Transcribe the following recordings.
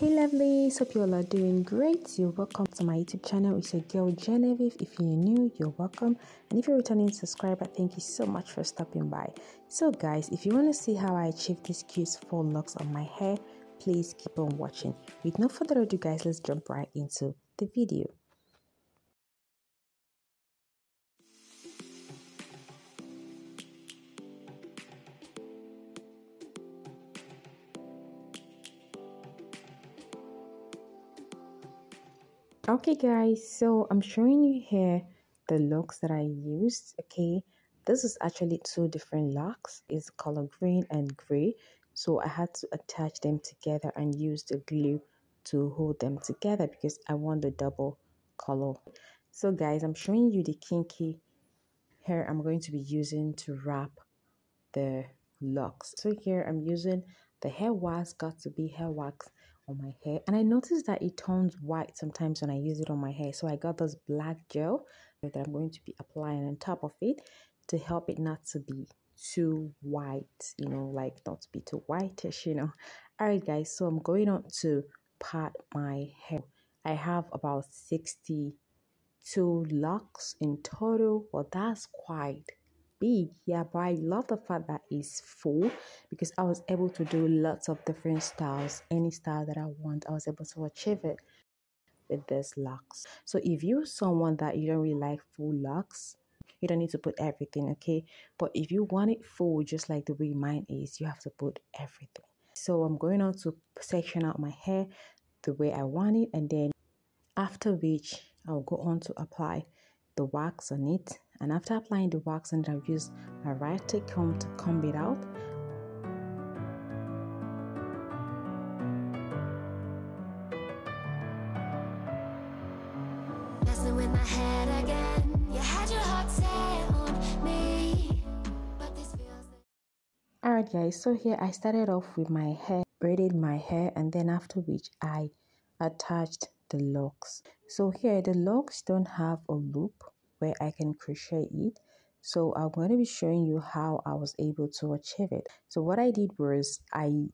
Hey lovelies, hope you all are doing great. You're welcome to my YouTube channel. It's your girl Genevieve. If you're new, you're welcome, and if you're a returning subscriber, thank you so much for stopping by. So guys, if you want to see how I achieve these cute faux locks on my hair, please keep on watching. With no further ado guys, let's jump right into the video. Okay guys, so I'm showing you here the locks that I used. Okay, this is actually two different locks. It's color green and gray, so I had to attach them together and use the glue to hold them together because I want the double color. So guys, I'm showing you the kinky hair I'm going to be using to wrap the locks. So here I'm using the hair wax, got to be hair wax on my hair, and I noticed that it turns white sometimes when I use it on my hair. So I got this black gel that I'm going to be applying on top of it to help it not to be too white, you know, like not to be too whitish, you know. All right guys, so I'm going on to part my hair. I have about 62 locks in total. Well, that's quite big, yeah, but I love the fact that it's full because I was able to do lots of different styles. Any style that I want, I was able to achieve it with these locks. So if you're someone that you don't really like full locks, you don't need to put everything, okay? But if you want it full, just like the way mine is, you have to put everything. So I'm going on to section out my hair the way I want it, and then after which I'll go on to apply the wax on it. And after applying the wax, and I'll use my right comb to comb it out. Messing with my head again. You had your heart set on me, but this feels like... Alright guys, so here I started off with my hair, braided my hair, and then after which I attached the locks. So here the locks don't have a loop where I can crochet it, so I'm going to be showing you how I was able to achieve it. So what I did was I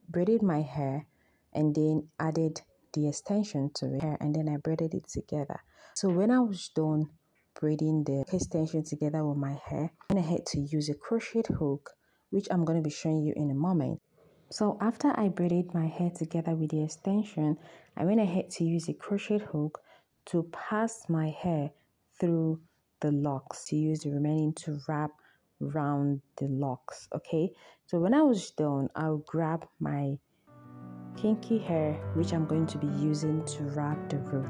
braided my hair and then added the extension to the hair, and then I braided it together. So when I was done braiding the extension together with my hair, I went ahead to use a crochet hook, which I'm going to be showing you in a moment. So after I braided my hair together with the extension, I went ahead to use a crochet hook to pass my hair through the locks, to use the remaining to wrap around the locks. Okay, so when I was done, I'll grab my kinky hair, which I'm going to be using to wrap the root.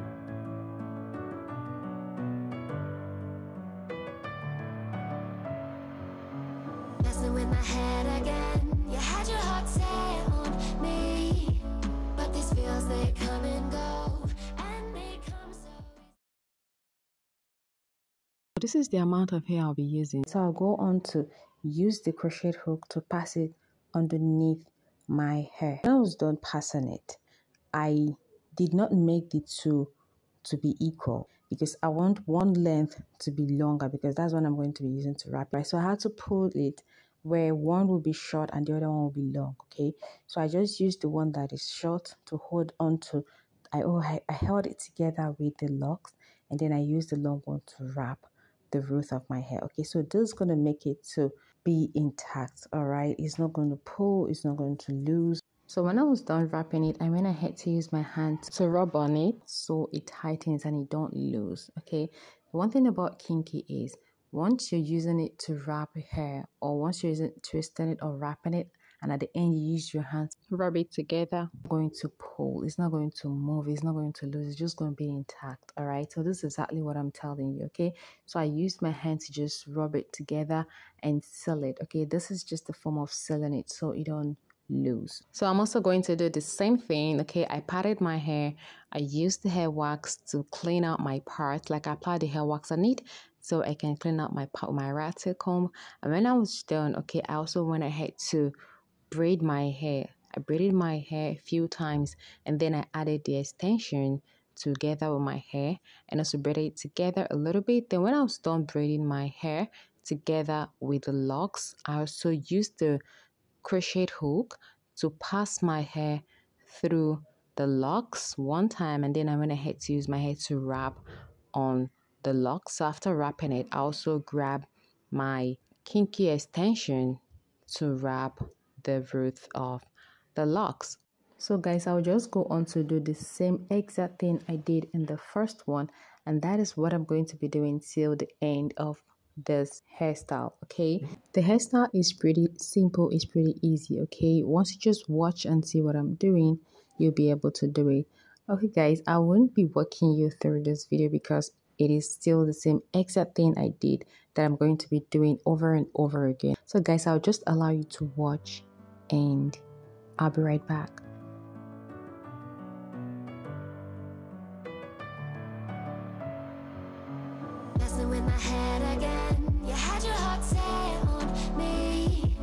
Messing with my head again. You had your heart set on me, but this feels they come and go, and they come so... This is the amount of hair I'll be using. So I'll go on to use the crochet hook to pass it underneath my hair. When I was done passing it, I did not make the two to be equal because I want one length to be longer because that's what I'm going to be using to wrap it. So I had to pull it where one will be short and the other one will be long. Okay, so I just used the one that is short to hold on to. I held it together with the locks, and then I used the long one to wrap the root of my hair. Okay, so this is going to make it to be intact. All right, it's not going to pull, it's not going to lose. So when I was done wrapping it, I went ahead to use my hand to rub on it so it tightens and it don't lose. Okay, one thing about kinky is once you're using it to wrap your hair, or once you're using it to extend it or wrapping it, and at the end you use your hands to rub it together, it's going to pull, it's not going to move, it's not going to lose, it's just going to be intact. All right, so this is exactly what I'm telling you. Okay, so I used my hand to just rub it together and seal it. Okay, this is just a form of sealing it so it don't lose. So I'm also going to do the same thing. Okay, I patted my hair, I used the hair wax to clean out my parts, like I applied the hair wax on it so I can clean out my part with my rat tail comb. And when I was done, okay, I also went ahead to braid my hair. I braided my hair a few times, and then I added the extension together with my hair and also braided it together a little bit. Then when I was done braiding my hair together with the locks, I also used the crochet hook to pass my hair through the locks one time, and then I went ahead to use my hair to wrap on the locks. So after wrapping it, I also grab my kinky extension to wrap the root of the locks. So guys, I'll just go on to do the same exact thing I did in the first one, and that is what I'm going to be doing till the end of this hairstyle. Okay, the hairstyle is pretty simple, it's pretty easy. Okay, once you just watch and see what I'm doing, you'll be able to do it. Okay guys, I won't be walking you through this video because it is still the same exact thing I did that I'm going to be doing over and over again. So guys, I'll just allow you to watch and I'll be right back. Messing with my head again. You had your heart set on me,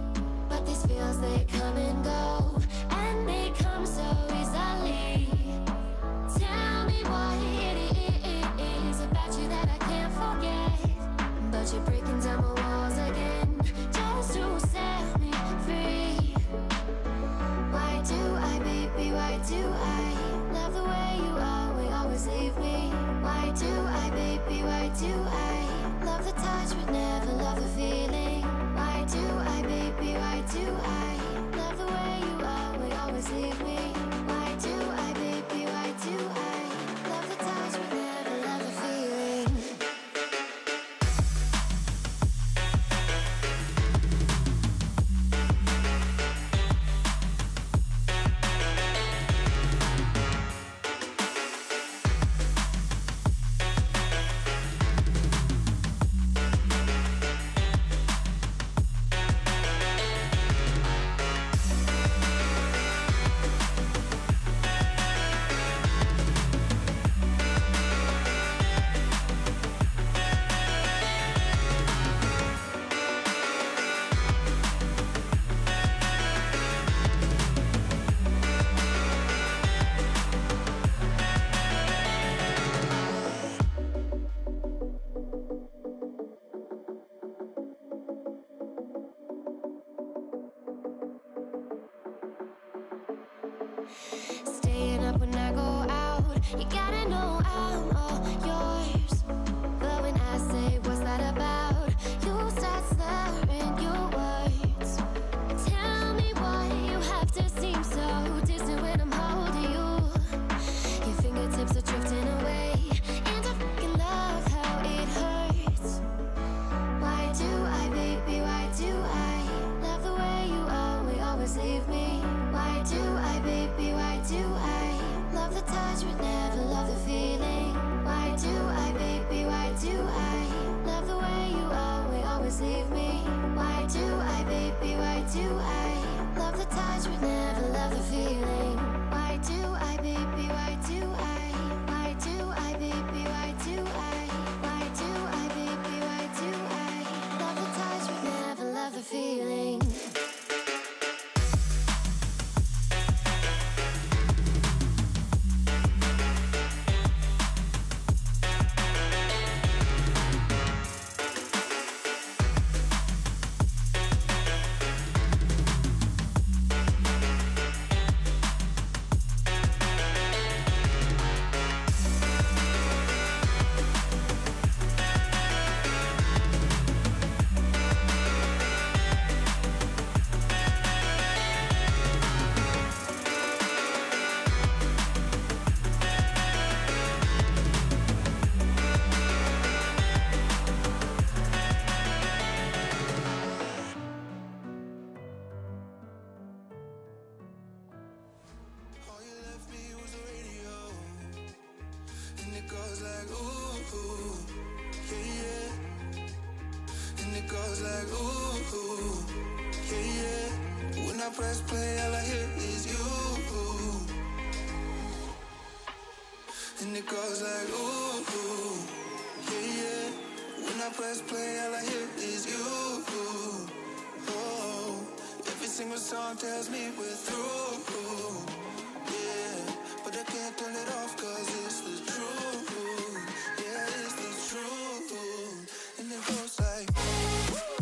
but these feels, they come and go, and they come so easily. Tell me what it is about you that I can't forget, but you're breaking down my walls again just to set me free. Why do I, baby, why do I love the way you always leave me? Why do I, baby, why do I love the touch but never love the feeling? Why do I, baby, why do I love the way you always leave me? Why do I, baby, why do I love the touch but never love the feeling? Staying up when I go out, you gotta know I'm all yours. But when I say what's that about, you start slurring your words. Tell me why you have to seem so distant when I'm holding you. Your fingertips are drifting away, and I fucking love how it hurts. Why do I, baby, why do I love the way you always leave me? Why do I, baby, why do I love the touch but never love the feeling? Why do I, baby, why do I love the way you always leave me? Why do I, baby, why do I love the touch but never love the feeling? Why do I, baby, why do why do I, baby, why do why do I, baby, why do I love the touch but never love the feeling? Press play, all I hear is you. And it goes like, ooh, yeah, yeah. When I press play, all I hear is you. Oh, every single song tells me we're through. Yeah, but I can't turn it off cause it's the truth. Yeah, it's the truth. And it goes like, ooh.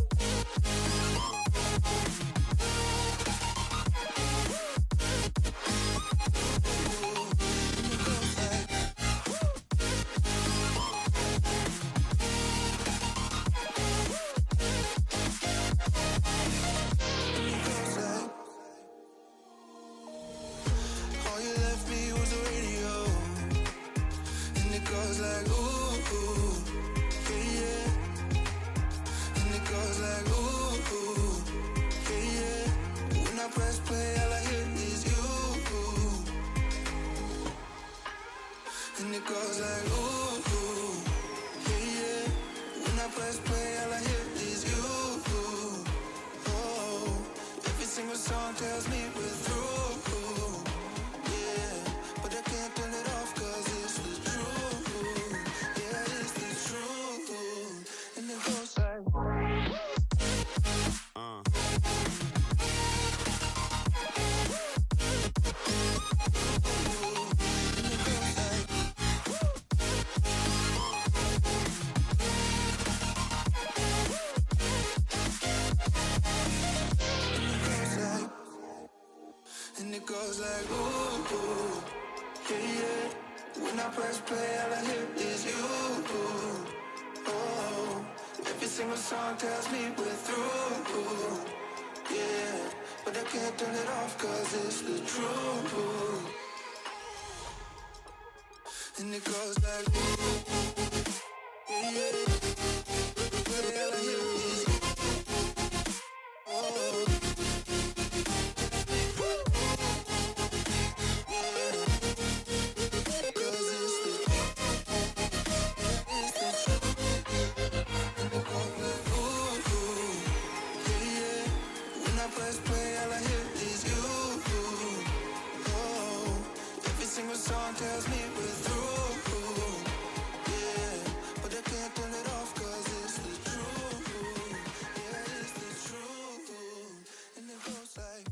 And it goes like, ooh, ooh, yeah, yeah. When I press play, all I hear is you. Oh, every single song tells me we're through. Yeah, but I can't turn it off 'cause it's the truth. Yeah, it's the truth. And it goes like, and it goes like, ooh, ooh, yeah, yeah. When I press play, all I hear is you. Oh, every single song tells me we're through. Yeah, but I can't turn it off 'cause it's the truth. And it goes like, yeah, yeah. All I hear is you. Oh. Song tells me we're through. Yeah, but I can't turn it off 'cause it's the truth. Yeah, it's the truth. And it goes like,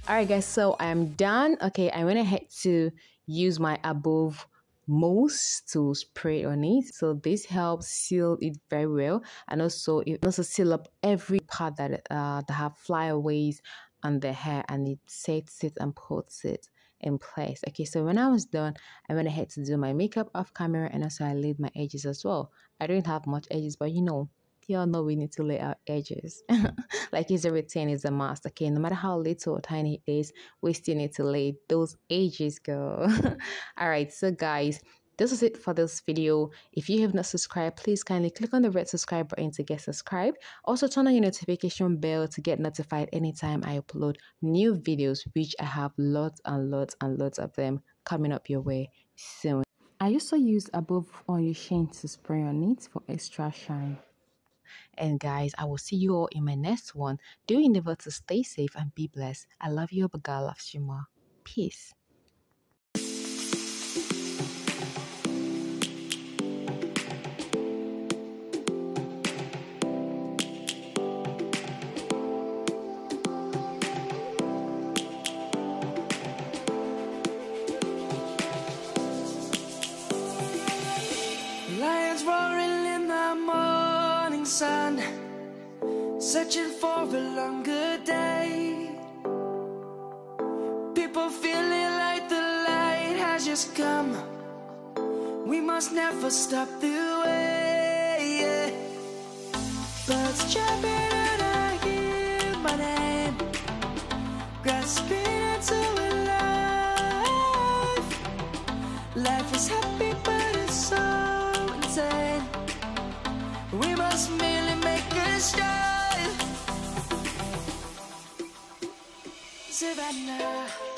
Alright guys, so I'm done. Okay, I went ahead to use my above mousse to spray on it, so this helps seal it very well, and also it also seal up every part that have flyaways on the hair, and it sets it and puts it in place. Okay, so when I was done, I went ahead to do my makeup off camera, and also I laid my edges as well. I don't have much edges, but you know we need to lay out edges. Like it's everything is a must. Okay, no matter how little or tiny it is, we still need to lay those edges, girl. All right, so guys, this is it for this video. If you have not subscribed, please kindly click on the red subscribe button to get subscribed. Also turn on your notification bell to get notified anytime I upload new videos, which I have lots and lots and lots of them coming up your way soon. I also use above oil sheen to spray on it for extra shine. And guys, I will see you all in my next one. Do endeavor to stay safe and be blessed. I love you, but God loves you more. Peace. Lions roaring in the morning sun, searching for a longer day. People feeling like the light has just come. We must never stop the way. Birds chirping and I hear my name, grasping into a life. Life is happy but it's so insane. We must merely make a start. Savannah.